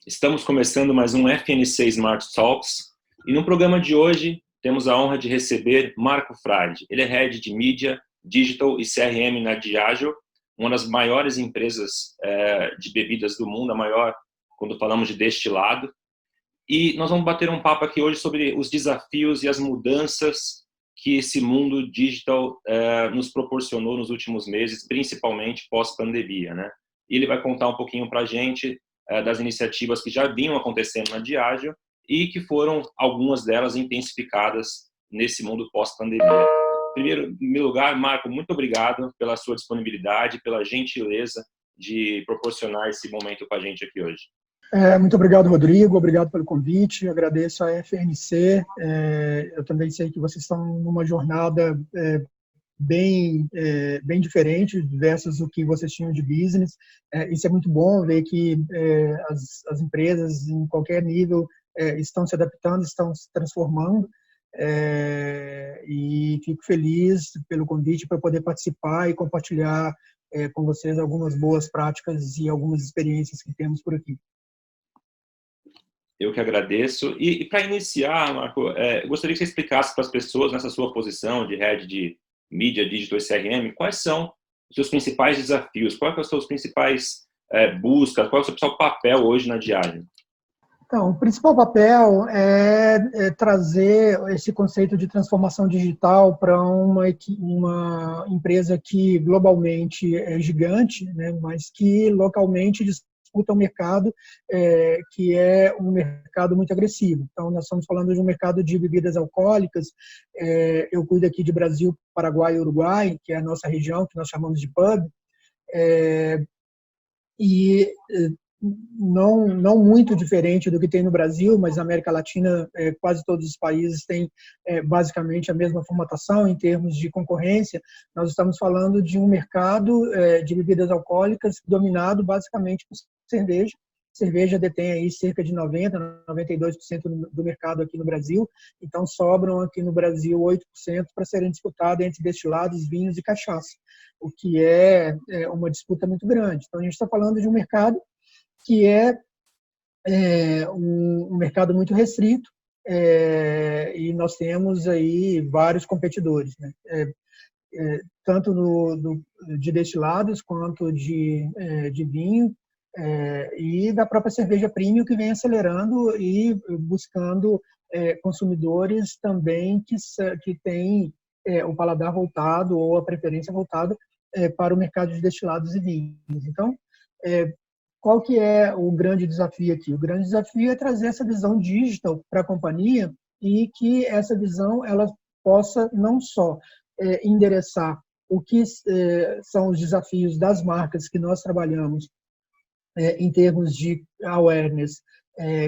Estamos começando mais um FNC Smart Talks e no programa de hoje temos a honra de receber Marco Frade. Ele é Head de Mídia, Digital e CRM na Diageo, uma das maiores empresas de bebidas do mundo, a maior quando falamos de destilado. E nós vamos bater um papo aqui hoje sobre os desafios e as mudanças que esse mundo digital nos proporcionou nos últimos meses, principalmente pós-pandemia, né? E ele vai contar um pouquinho para a gente das iniciativas que já vinham acontecendo na Diageo e que foram algumas delas intensificadas nesse mundo pós-pandemia. Em primeiro lugar, Marco, muito obrigado pela sua disponibilidade, pela gentileza de proporcionar esse momento com a gente aqui hoje. Muito obrigado, Rodrigo. Obrigado pelo convite. Agradeço a FNC. Eu também sei que vocês estão numa jornada bem diferente versus o que vocês tinham de business. Isso é muito bom ver que as empresas em qualquer nível estão se adaptando, estão se transformando. E fico feliz pelo convite para poder participar e compartilhar com vocês algumas boas práticas e algumas experiências que temos por aqui. Eu que agradeço. E para iniciar, Marco, gostaria que você explicasse para as pessoas, nessa sua posição de Head de Mídia, Digital e CRM, quais são os seus principais desafios, quais são as suas principais buscas, qual é o seu principal papel hoje na Diageo? Então, o principal papel é trazer esse conceito de transformação digital para uma empresa que globalmente é gigante, né, mas que localmente disputa um mercado que é um mercado muito agressivo. Então, nós estamos falando de um mercado de bebidas alcoólicas. Eu cuido aqui de Brasil, Paraguai e Uruguai, que é a nossa região, que nós chamamos de pub. E não muito diferente do que tem no Brasil, mas na América Latina quase todos os países têm basicamente a mesma formatação em termos de concorrência. Nós estamos falando de um mercado de bebidas alcoólicas dominado basicamente por cerveja. Cerveja detém aí cerca de 90%, 92% do mercado aqui no Brasil, então sobram aqui no Brasil 8% para serem disputados entre destilados, vinhos e cachaça, o que é uma disputa muito grande. Então a gente está falando de um mercado que é um mercado muito restrito, e nós temos aí vários competidores, né? Tanto de destilados quanto de vinho, e da própria cerveja premium, que vem acelerando e buscando consumidores também que têm o paladar voltado ou a preferência voltada para o mercado de destilados e vinhos. Então, qual que é o grande desafio aqui? O grande desafio é trazer essa visão digital para a companhia e que essa visão ela possa não só endereçar o que são os desafios das marcas que nós trabalhamos em termos de awareness,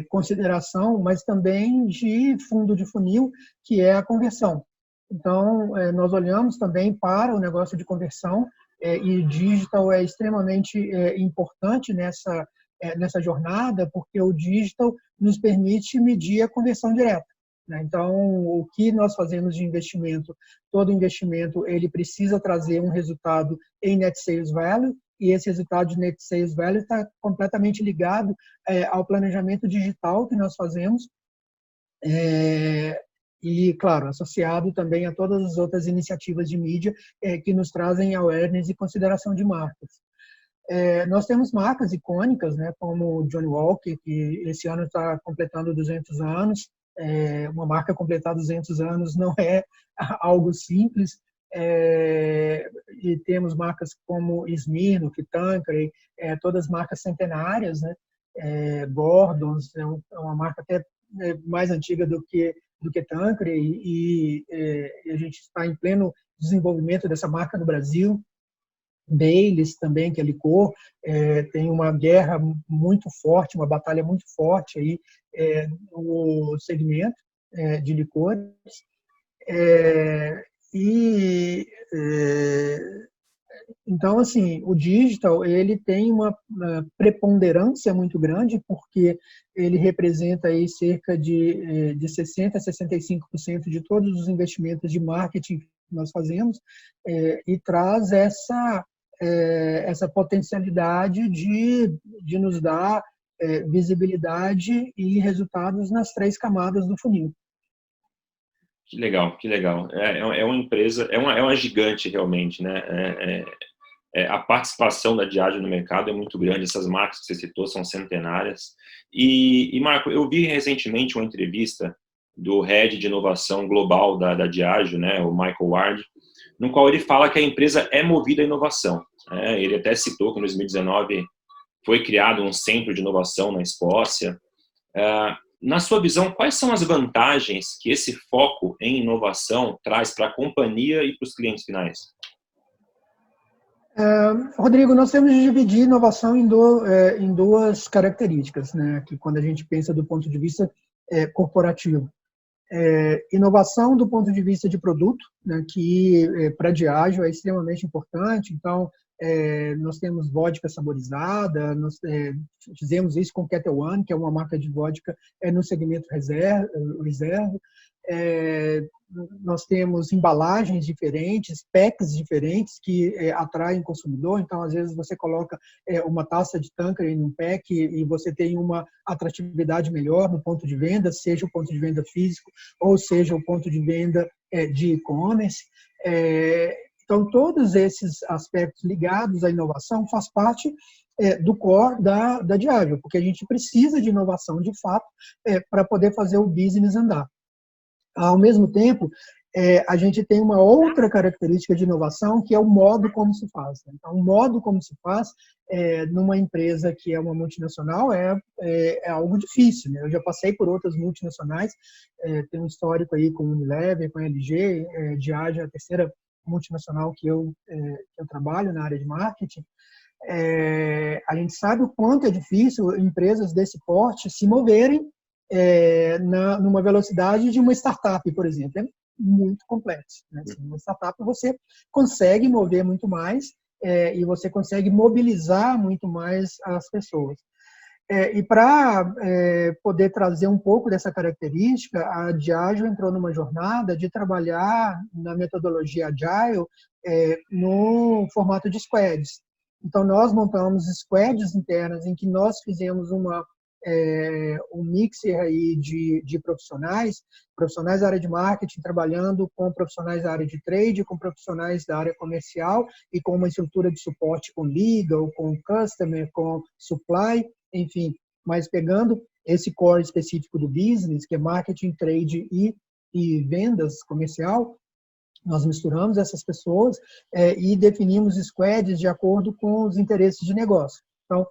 consideração, mas também de fundo de funil, que é a conversão. Então, nós olhamos também para o negócio de conversão, e digital é extremamente importante nessa jornada, porque o digital nos permite medir a conversão direta, né? Então, o que nós fazemos de investimento, todo investimento ele precisa trazer um resultado em net sales value, e esse resultado de net sales value está completamente ligado ao planejamento digital que nós fazemos, e, claro, associado também a todas as outras iniciativas de mídia que nos trazem awareness e consideração de marcas. Nós temos marcas icônicas, né, como Johnnie Walker, que esse ano está completando 200 anos. Uma marca completar 200 anos não é algo simples. E temos marcas como Smirnoff, Tanqueray, todas marcas centenárias, né? Gordon's é uma marca até mais antiga do que Tanqueray, e a gente está em pleno desenvolvimento dessa marca no Brasil. Baileys também, que é licor, tem uma guerra muito forte, uma batalha muito forte aí no segmento de licores. Então, assim, o digital ele tem uma preponderância muito grande, porque ele representa aí cerca de 60% a 65% de todos os investimentos de marketing que nós fazemos, e traz essa potencialidade de nos dar visibilidade e resultados nas 3 camadas do funil. Que legal, que legal. É uma empresa, é uma gigante realmente, né? A participação da Diageo no mercado é muito grande, essas marcas que você citou são centenárias. E Marco, eu vi recentemente uma entrevista do Head de Inovação Global da Diageo, né, o Michael Ward, no qual ele fala que a empresa é movida à inovação. Ele até citou que em 2019 foi criado um centro de inovação na Escócia. Na sua visão, quais são as vantagens que esse foco em inovação traz para a companhia e para os clientes finais? Rodrigo, nós temos de dividir inovação em 2 características, né? Que quando a gente pensa do ponto de vista corporativo. Inovação do ponto de vista de produto, né? Que para a Diageo é extremamente importante. Então, nós temos vodka saborizada, nós fizemos isso com Ketel One, que é uma marca de vodka no segmento reserva. Nós temos embalagens diferentes, packs diferentes que atraem o consumidor. Então, às vezes, você coloca uma taça de Tanqueray num pack e você tem uma atratividade melhor no ponto de venda, seja o ponto de venda físico ou seja o ponto de venda de e-commerce. Então, todos esses aspectos ligados à inovação faz parte do core da Diageo, porque a gente precisa de inovação, de fato, para poder fazer o business andar. Ao mesmo tempo, a gente tem uma outra característica de inovação, que é o modo como se faz. Então, o modo como se faz numa empresa que é uma multinacional é algo difícil, né? Eu já passei por outras multinacionais, tenho um histórico aí com a Unilever, com a LG, Diageo é a terceira multinacional que eu trabalho na área de marketing. A gente sabe o quanto é difícil empresas desse porte se moverem numa velocidade de uma startup, por exemplo. É muito complexo, né? Uma startup você consegue mover muito mais e você consegue mobilizar muito mais as pessoas. E para poder trazer um pouco dessa característica, a Diageo entrou numa jornada de trabalhar na metodologia Agile no formato de squads. Então, nós montamos squads internas em que nós fizemos um mixer aí de profissionais da área de marketing, trabalhando com profissionais da área de trade, com profissionais da área comercial e com uma estrutura de suporte com legal, com customer, com supply, enfim, mas pegando esse core específico do business, que é marketing, trade e vendas comercial, nós misturamos essas pessoas e definimos squads de acordo com os interesses de negócio. Então,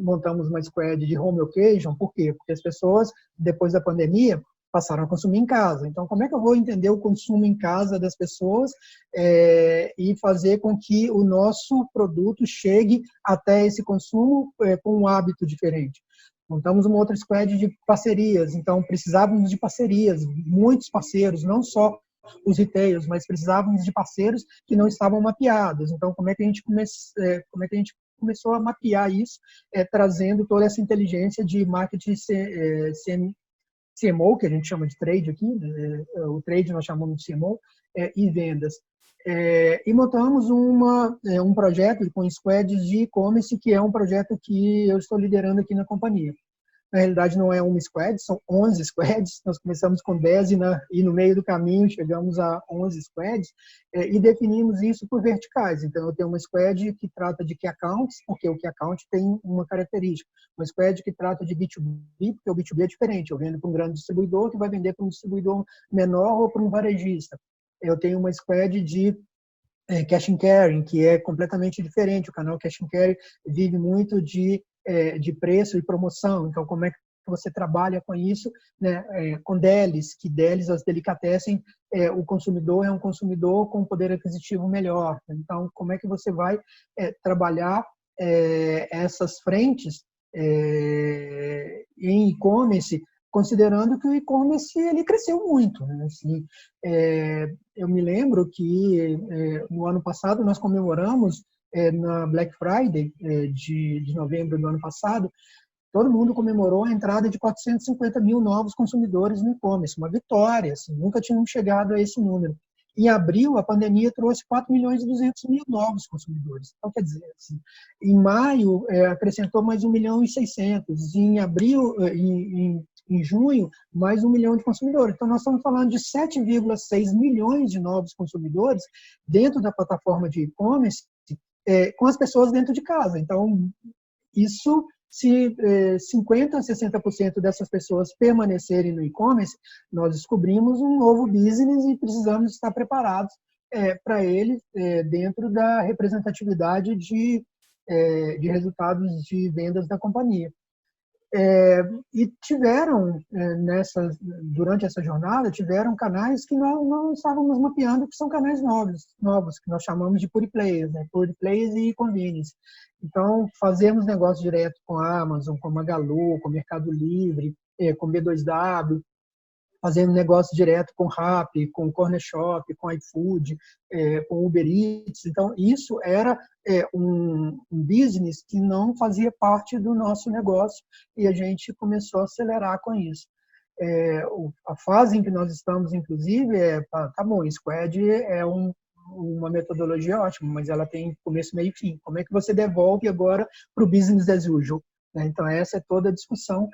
montamos uma squad de home occasion. Por quê? Porque as pessoas, depois da pandemia, passaram a consumir em casa. Então, como é que eu vou entender o consumo em casa das pessoas e fazer com que o nosso produto chegue até esse consumo com um hábito diferente? Montamos uma outra squad de parcerias. Então, precisávamos de parcerias, muitos parceiros, não só os retailers, mas precisávamos de parceiros que não estavam mapeados. Então, como é que a gente começou a mapear isso, trazendo toda essa inteligência de marketing CMO, que a gente chama de trade aqui, né? O trade nós chamamos de CMO, e vendas. E montamos um projeto com squads de e-commerce, que é um projeto que eu estou liderando aqui na companhia. Na realidade, não é uma squad, são 11 squads. Nós começamos com 10 e no meio do caminho chegamos a 11 squads e definimos isso por verticais. Então, eu tenho uma squad que trata de key accounts, porque o key account tem uma característica. Uma squad que trata de B2B, porque o B2B é diferente. Eu vendo para um grande distribuidor que vai vender para um distribuidor menor ou para um varejista. Eu tenho uma squad de cash and carry, que é completamente diferente. O canal cash and carry vive muito de preço e promoção. Então, como é que você trabalha com isso, né? Com delis, que delis, as delicatessen, o consumidor é um consumidor com poder aquisitivo melhor. Então, como é que você vai trabalhar essas frentes em e-commerce, considerando que o e-commerce ele cresceu muito, né? Assim, eu me lembro que no ano passado nós comemoramos na Black Friday de novembro do ano passado, todo mundo comemorou a entrada de 450 mil novos consumidores no e-commerce, uma vitória, assim, nunca tínhamos chegado a esse número. Em abril, a pandemia trouxe 4.200.000 novos consumidores. Então, quer dizer, assim, em maio, acrescentou mais 1.600.000. Em abril, em junho, mais 1 milhão de consumidores. Então, nós estamos falando de 7,6 milhões de novos consumidores dentro da plataforma de e-commerce, com as pessoas dentro de casa. Então, isso, se 50% a 60% dessas pessoas permanecerem no e-commerce, nós descobrimos um novo business e precisamos estar preparados para ele dentro da representatividade de resultados de vendas da companhia. E tiveram, durante essa jornada, tiveram canais que nós não estávamos mapeando, que são canais novos que nós chamamos de Pure Players, né? Pure Players e Convenience. Então, fazemos negócio direto com a Amazon, com a Magalu, com o Mercado Livre, com o B2W, fazendo negócio direto com o Rappi, com o Corner Shop, com o iFood, com o Uber Eats. Então, isso era um business que não fazia parte do nosso negócio e a gente começou a acelerar com isso. A fase em que nós estamos, inclusive, tá bom, Squad é uma metodologia ótima, mas ela tem começo, meio e fim. Como é que você devolve agora para o business as usual? Então, essa é toda a discussão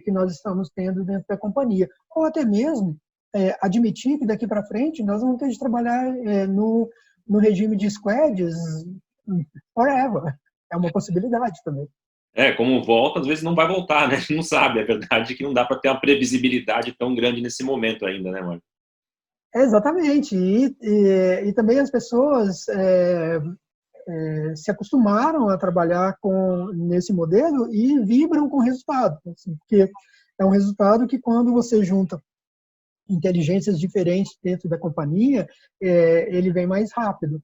que nós estamos tendo dentro da companhia. Ou até mesmo admitir que daqui para frente nós vamos ter de trabalhar no regime de squads forever. É uma possibilidade também. Como volta, às vezes não vai voltar, né? Não sabe. A verdade é que não dá para ter uma previsibilidade tão grande nesse momento ainda, né, Marco? Exatamente. E também as pessoas se acostumaram a trabalhar nesse modelo e vibram com o resultado. Assim, porque é um resultado que, quando você junta inteligências diferentes dentro da companhia, ele vem mais rápido.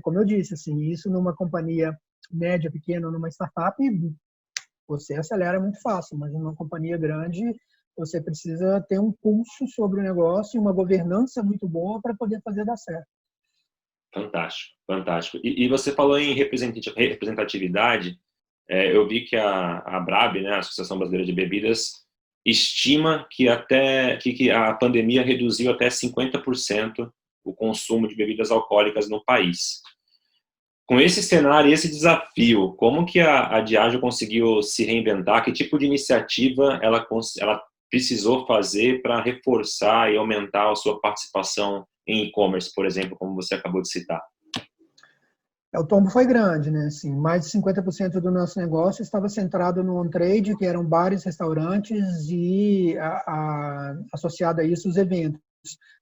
Como eu disse, assim, isso numa companhia média, pequena, numa startup, você acelera muito fácil, mas numa companhia grande, você precisa ter um pulso sobre o negócio e uma governança muito boa para poder fazer dar certo. Fantástico, fantástico. E você falou em representatividade. Eu vi que a ABRAB, né, a Associação Brasileira de Bebidas, estima que a pandemia reduziu até 50% o consumo de bebidas alcoólicas no país. Com esse cenário e esse desafio, como que a Diageo conseguiu se reinventar? Que tipo de iniciativa ela precisou fazer para reforçar e aumentar a sua participação em e-commerce, por exemplo, como você acabou de citar? O tombo foi grande, né? Assim, mais de 50% do nosso negócio estava centrado no on-trade, que eram bares, restaurantes e, associado a isso, os eventos.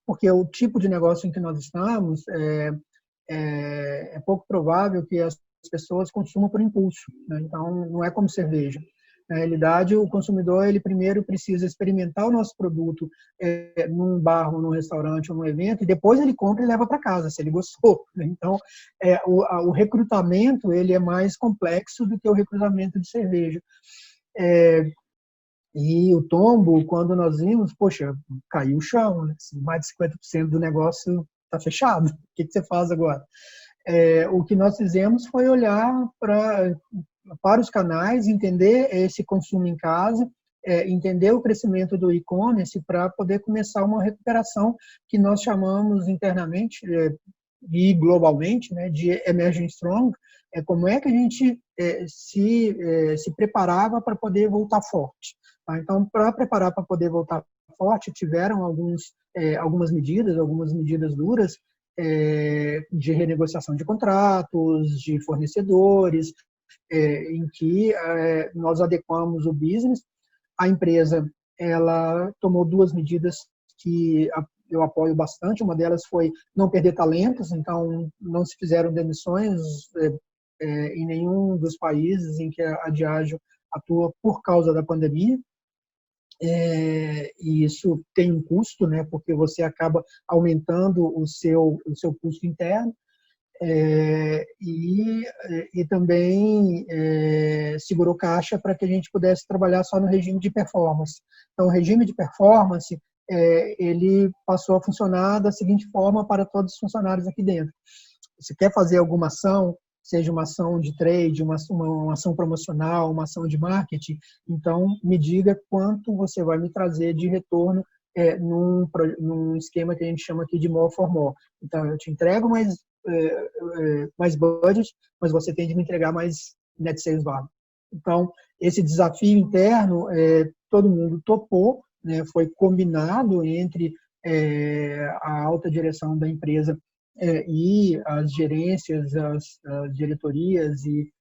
Porque o tipo de negócio em que nós estamos é pouco provável que as pessoas consumam por impulso, né? Então, não é como cerveja. Na realidade, o consumidor, ele primeiro precisa experimentar o nosso produto num bar, ou num restaurante, ou num evento, e depois ele compra e leva para casa, se ele gostou, né? Então, o recrutamento, ele é mais complexo do que o recrutamento de cerveja. E o tombo, quando nós vimos, poxa, caiu o chão, né? Assim, mais de 50% do negócio está fechado. O que você faz agora? O que nós fizemos foi olhar para os canais, entender esse consumo em casa, entender o crescimento do e-commerce para poder começar uma recuperação que nós chamamos internamente e globalmente, né, de Emerging Strong. Como é que a gente se preparava para poder voltar forte. Tá? Então, para preparar para poder voltar forte, tiveram algumas medidas duras, de renegociação de contratos, de fornecedores, em que nós adequamos o business. A empresa, ela tomou 2 medidas que eu apoio bastante. Uma delas foi não perder talentos, então não se fizeram demissões em nenhum dos países em que a Diageo atua por causa da pandemia. E isso tem um custo, né, porque você acaba aumentando o seu custo interno. E também segurou caixa para que a gente pudesse trabalhar só no regime de performance. Então, o regime de performance, ele passou a funcionar da seguinte forma para todos os funcionários aqui dentro. Você quer fazer alguma ação, seja uma ação de trade, uma ação promocional, uma ação de marketing, então me diga quanto você vai me trazer de retorno num esquema que a gente chama aqui de more for more. Então, eu te entrego mais budget, mas você tem de me entregar mais net sales value. Então, esse desafio interno, todo mundo topou, né? Foi combinado entre a alta direção da empresa e as gerências, as diretorias e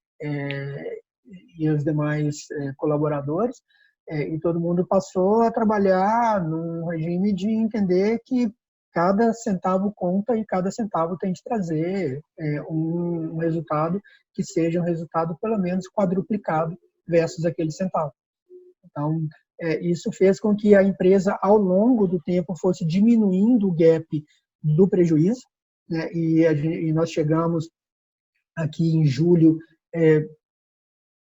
os demais colaboradores, e todo mundo passou a trabalhar num regime de entender que cada centavo conta e cada centavo tem de trazer um resultado que seja um resultado pelo menos quadruplicado versus aquele centavo. Então, isso fez com que a empresa, ao longo do tempo, fosse diminuindo o gap do prejuízo, né? E nós chegamos aqui em julho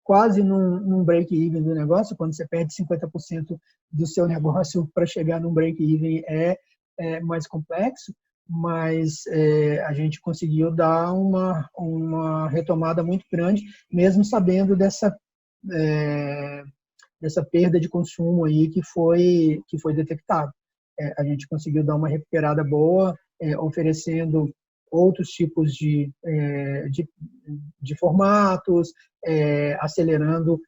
quase num break-even do negócio. Quando você perde 50% do seu negócio para chegar num break-even é mais complexo, mas a gente conseguiu dar uma retomada muito grande, mesmo sabendo dessa perda de consumo aí que foi detectada. A gente conseguiu dar uma recuperada boa, oferecendo outros tipos de formatos, acelerando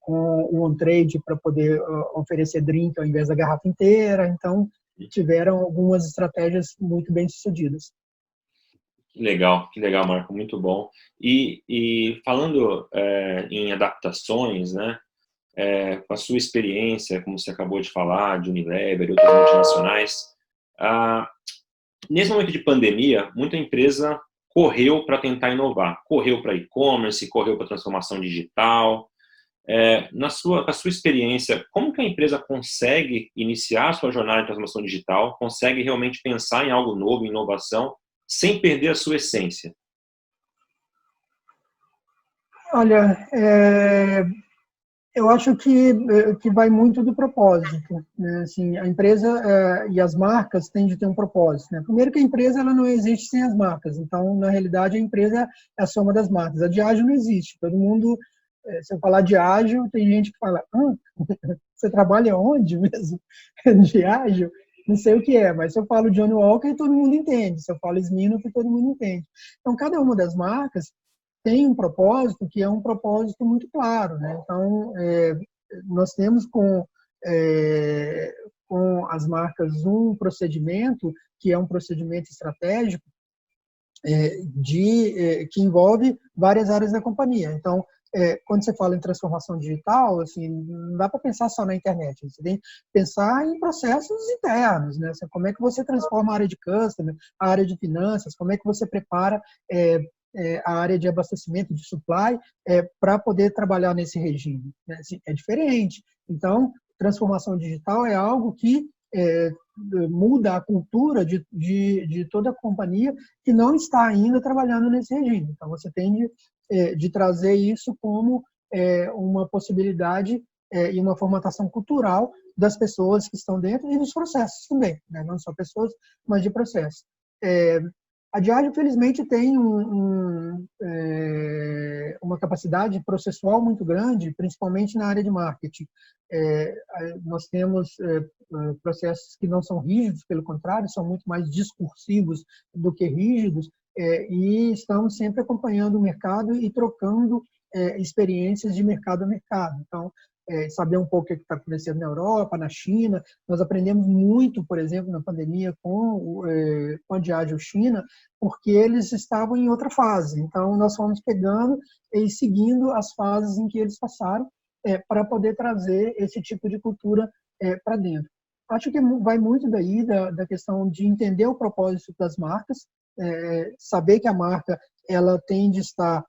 com o on-trade para poder oferecer drink ao invés da garrafa inteira. Então, tiveram algumas estratégias muito bem sucedidas. Que legal, Marco, muito bom. E falando em adaptações, né, com a sua experiência, como você acabou de falar, de Unilever e outras multinacionais, nesse momento de pandemia, muita empresa correu para tentar inovar, correu para e-commerce, correu para transformação digital. Com a sua experiência, como que a empresa consegue iniciar a sua jornada de transformação digital, consegue realmente pensar em algo novo, em inovação, sem perder a sua essência? Olha, eu acho que vai muito do propósito, né? Assim, a empresa e as marcas têm de ter um propósito, né? Primeiro que a empresa ela não existe sem as marcas. Então, na realidade, a empresa é a soma das marcas. A Diageo não existe. Todo mundo, se eu falar Diageo, tem gente que fala, você trabalha onde mesmo? Diageo? Não sei o que é, mas se eu falo Johnnie Walker, todo mundo entende. Se eu falo Smirnoff, todo mundo entende. Então, cada uma das marcas tem um propósito que é um propósito muito claro, né? Então, nós temos com as marcas um procedimento que é um procedimento estratégico que envolve várias áreas da companhia. Então, quando você fala em transformação digital, assim, não dá para pensar só na internet. Você tem que pensar em processos internos, né? Como é que você transforma a área de customer, a área de finanças, como é que você prepara a área de abastecimento, de supply, para poder trabalhar nesse regime, né? Assim, é diferente. Então, transformação digital é algo que muda a cultura de toda a companhia que não está ainda trabalhando nesse regime. Então, você tem de trazer isso como uma possibilidade e uma formatação cultural das pessoas que estão dentro e dos processos também, né? Não só pessoas, mas de processos. A Diageo, infelizmente, tem uma capacidade processual muito grande, principalmente na área de marketing. Nós temos processos que não são rígidos, pelo contrário, são muito mais discursivos do que rígidos, e estamos sempre acompanhando o mercado e trocando experiências de mercado a mercado. Então, saber um pouco o que está acontecendo na Europa, na China. Nós aprendemos muito, por exemplo, na pandemia com a Diageo China, porque eles estavam em outra fase. Então, nós fomos pegando e seguindo as fases em que eles passaram para poder trazer esse tipo de cultura para dentro. Acho que vai muito daí da questão de entender o propósito das marcas, saber que a marca ela tem de estar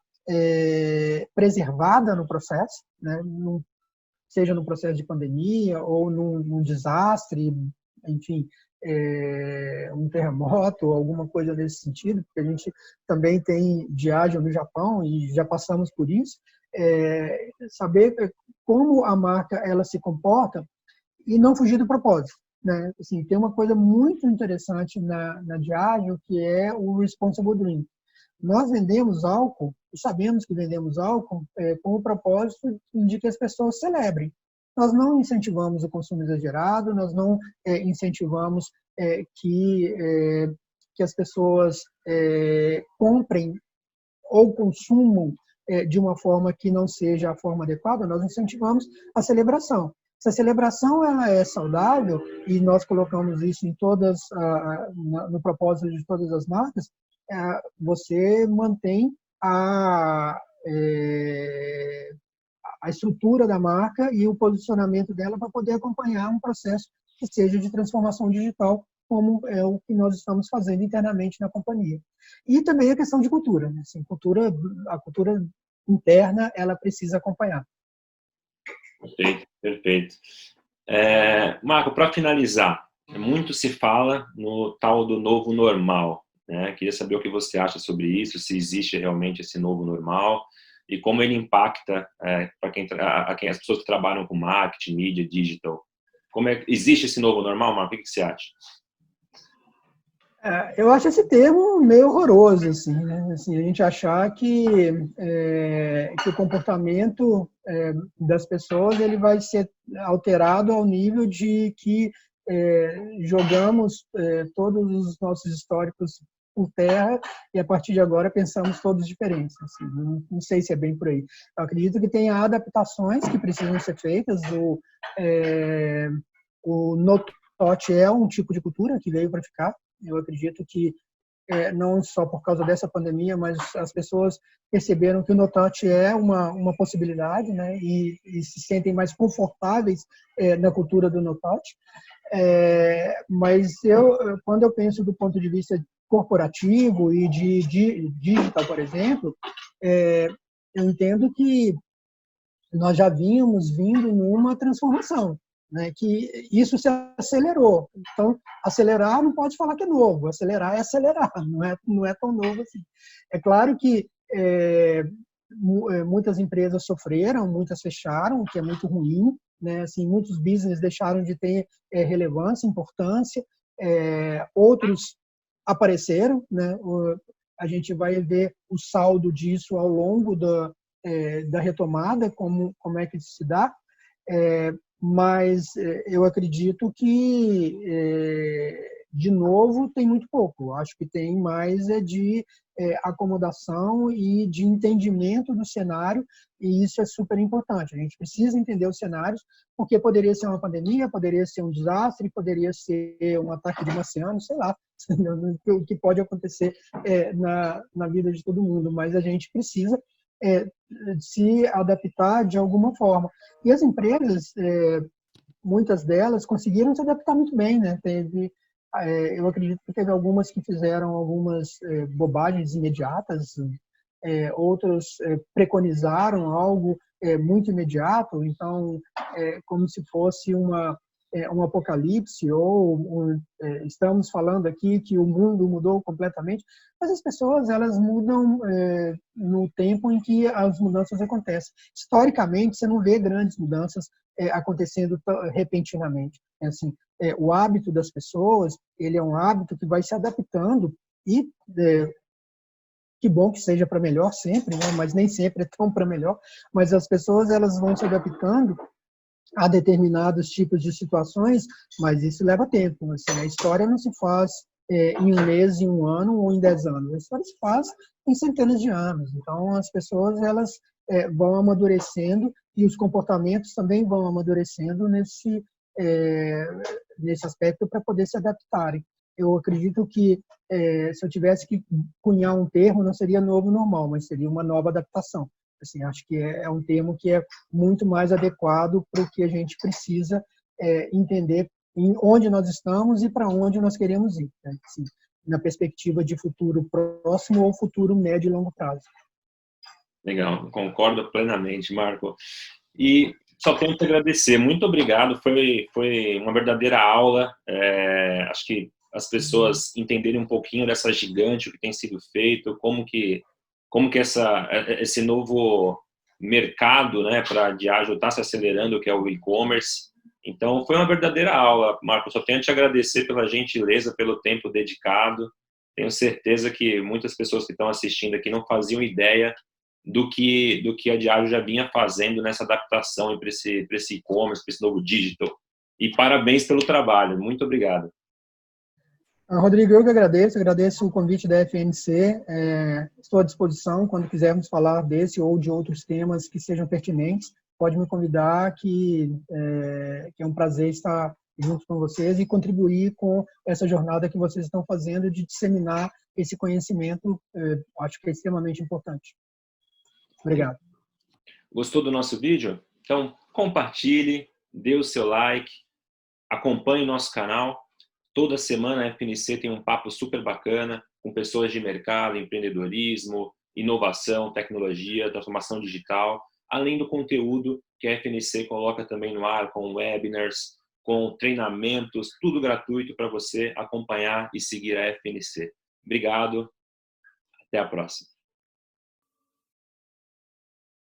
preservada no processo, né? Seja no processo de pandemia ou num desastre, enfim, um terremoto ou alguma coisa nesse sentido, porque a gente também tem Diageo no Japão e já passamos por isso. Saber como a marca ela se comporta e não fugir do propósito, né? Assim, tem uma coisa muito interessante na Diageo que é o Responsible Drink. Nós vendemos álcool, e sabemos que vendemos álcool com o propósito de que as pessoas celebrem. nós não incentivamos o consumo exagerado, nós não incentivamos que as pessoas comprem ou consumam de uma forma que não seja a forma adequada, nós incentivamos a celebração. Se a celebração ela é saudável, e nós colocamos isso em no propósito de todas as marcas, você mantém a estrutura da marca e o posicionamento dela para poder acompanhar um processo que seja de transformação digital, como é o que nós estamos fazendo internamente na companhia. E também a questão de cultura, né? Assim, a cultura interna, ela precisa acompanhar. Perfeito, perfeito. Marco, para finalizar, muito se fala no tal do novo normal, né? Queria saber o que você acha sobre isso, se existe realmente esse novo normal e como ele impacta para quem as pessoas que trabalham com marketing, mídia, digital. Existe esse novo normal, Marco? O que você acha? Eu acho esse termo meio horroroso, assim, né? Assim, a gente achar que o comportamento das pessoas ele vai ser alterado ao nível de que jogamos todos os nossos históricos por terra e a partir de agora pensamos todos diferentes. Assim, não sei se é bem por aí. Eu acredito que tem adaptações que precisam ser feitas. O no-touch é um tipo de cultura que veio para ficar. Eu acredito que não só por causa dessa pandemia, mas as pessoas perceberam que o no-touch é uma possibilidade, né? E se sentem mais confortáveis na cultura do no-touch. Mas quando eu penso do ponto de vista corporativo e de digital, por exemplo, eu entendo que nós já vínhamos vindo numa transformação, né, que isso se acelerou. Então, acelerar não pode falar que é novo, acelerar é acelerar, não é tão novo assim. É claro que muitas empresas sofreram, muitas fecharam, o que é muito ruim, né? Assim, muitos business deixaram de ter relevância, importância, outros apareceram, né? A gente vai ver o saldo disso ao longo da retomada, como é que isso se dá, mas eu acredito que, de novo, tem muito pouco. Eu acho que tem mais de acomodação e de entendimento do cenário, e isso é super importante. A gente precisa entender os cenários, porque poderia ser uma pandemia, poderia ser um desastre, poderia ser um ataque de marciano, sei lá, o que pode acontecer na vida de todo mundo, mas a gente precisa se adaptar de alguma forma. E as empresas, muitas delas, conseguiram se adaptar muito bem, né? Eu acredito que teve algumas que fizeram algumas bobagens imediatas, outros preconizaram algo muito imediato, então, como se fosse um apocalipse, ou estamos falando aqui que o mundo mudou completamente, mas as pessoas elas mudam no tempo em que as mudanças acontecem. Historicamente, você não vê grandes mudanças acontecendo repentinamente. Assim, o hábito das pessoas, ele é um hábito que vai se adaptando e que bom que seja para melhor sempre, né? Mas nem sempre é tão para melhor. Mas as pessoas elas vão se adaptando a determinados tipos de situações, mas isso leva tempo. Assim, a história não se faz em um mês, em um ano ou em 10 anos. A história se faz em centenas de anos. Então, as pessoas elas vão amadurecendo e os comportamentos também vão amadurecendo nesse aspecto para poder se adaptarem. Eu acredito que se eu tivesse que cunhar um termo, não seria novo normal, mas seria uma nova adaptação. Assim, acho que é um termo que é muito mais adequado para o que a gente precisa entender em onde nós estamos e para onde nós queremos ir, né? Assim, na perspectiva de futuro próximo ou futuro médio e longo prazo. Legal, concordo plenamente, Marco. E só tenho que agradecer. Muito obrigado. Foi uma verdadeira aula. Acho que as pessoas entenderem um pouquinho dessa gigante, o que tem sido feito, como que esse novo mercado, né, para Diageo está se acelerando, que é o e-commerce. Então, foi uma verdadeira aula, Marco. Só tenho a te agradecer pela gentileza, pelo tempo dedicado. Tenho certeza que muitas pessoas que estão assistindo aqui não faziam ideia do que a Diageo já vinha fazendo nessa adaptação para esse e-commerce, para esse novo digital. E parabéns pelo trabalho. Muito obrigado. Rodrigo, eu que agradeço o convite da FNC. Estou à disposição quando quisermos falar desse ou de outros temas que sejam pertinentes. Pode me convidar, que é um prazer estar junto com vocês e contribuir com essa jornada que vocês estão fazendo de disseminar esse conhecimento. Acho que é extremamente importante. Obrigado. Gostou do nosso vídeo? Então, compartilhe, dê o seu like, acompanhe o nosso canal. Toda semana a FNC tem um papo super bacana com pessoas de mercado, empreendedorismo, inovação, tecnologia, transformação digital, além do conteúdo que a FNC coloca também no ar, com webinars, com treinamentos, tudo gratuito para você acompanhar e seguir a FNC. Obrigado, até a próxima.